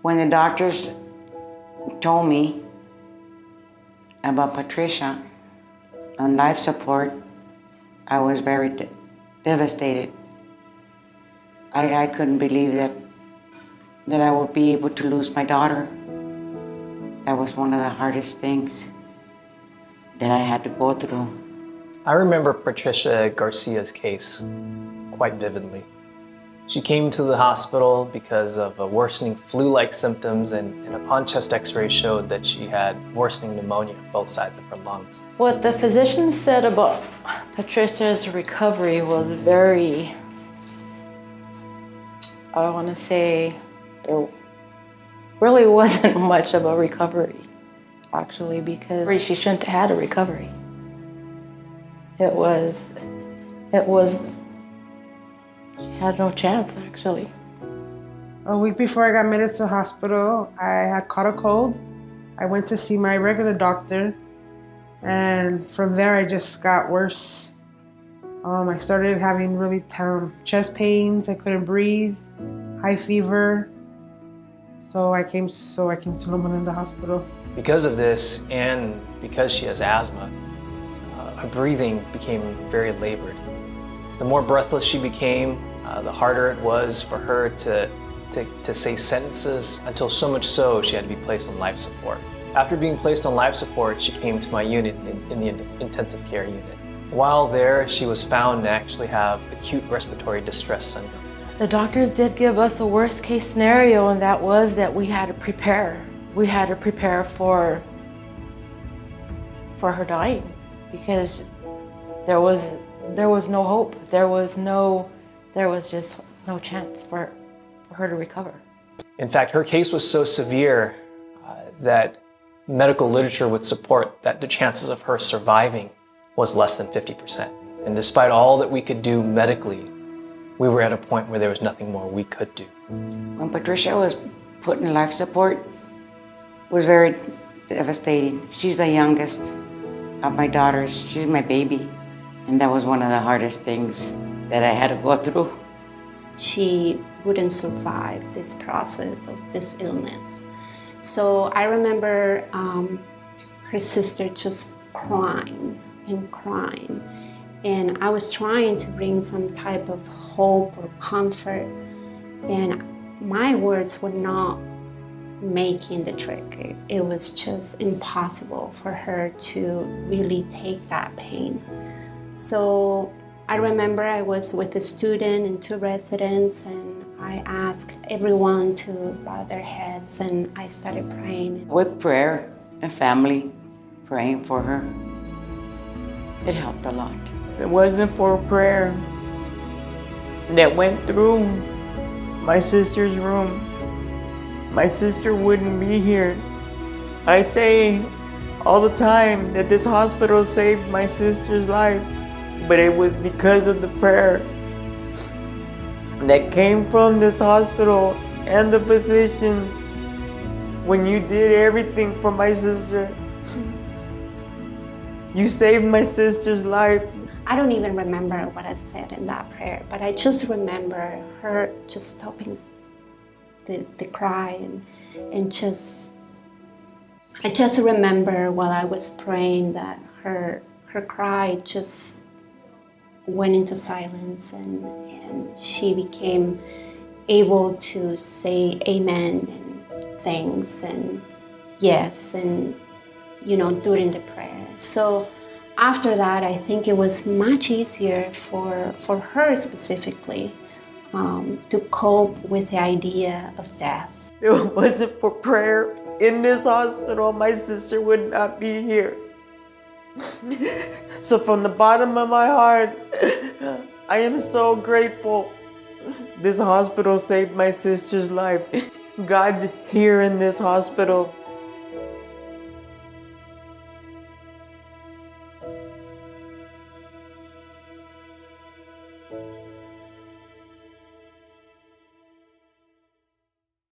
When the doctors told me about Patricia on life support, I was very devastated. I couldn't believe that I would be able to lose my daughter. That was one of the hardest things that I had to go through. I remember Patricia Garcia's case quite vividly. She came to the hospital because of a worsening flu-like symptoms, and upon chest x-ray showed that she had worsening pneumonia on both sides of her lungs. What the physician said about Patricia's recovery was very, I want to say, there really wasn't much of a recovery, actually, because she shouldn't have had a recovery. It was, she had no chance, actually. A week before I got admitted to the hospital, I had caught a cold. I went to see my regular doctor, and from there I just got worse. I started having really chest pains. I couldn't breathe, high fever. So I came to Loma Linda Hospital. Because of this, and because she has asthma, her breathing became very labored. The more breathless she became, the harder it was for her to say sentences, until so much so she had to be placed on life support. After being placed on life support, she came to my unit in the intensive care unit. While there, she was found to actually have acute respiratory distress syndrome. The doctors did give us a worst case scenario, and that was that we had to prepare. We had to prepare for her dying, because there was no hope. There was just no chance for her to recover. In fact, her case was so severe that medical literature would support that the chances of her surviving was less than 50%. And despite all that we could do medically, we were at a point where there was nothing more we could do. When Patricia was put in life support, it was very devastating. She's the youngest of my daughters. She's my baby. And that was one of the hardest things that I had to go through. She wouldn't survive this process of this illness. So I remember her sister just crying and crying. And I was trying to bring some type of hope or comfort. And my words were not making the trick. It was just impossible for her to really take that pain. So I remember I was with a student and 2 residents, and I asked everyone to bow their heads, and I started praying. With prayer and family, praying for her, it helped a lot. If it wasn't for prayer that went through my sister's room, my sister wouldn't be here. I say all the time that this hospital saved my sister's life, but it was because of the prayer that came from this hospital and the physicians. When you did everything for my sister, you saved my sister's life. I don't even remember what I said in that prayer, but I just remember her just stopping the cry and just, I just remember while I was praying that her cry just went into silence, and she became able to say amen and thanks and yes, and during the prayer. So after that, I think it was much easier for her specifically to cope with the idea of death. If it wasn't for prayer in this hospital, my sister would not be here. So from the bottom of my heart, I am so grateful. This hospital saved my sister's life. God's here in this hospital.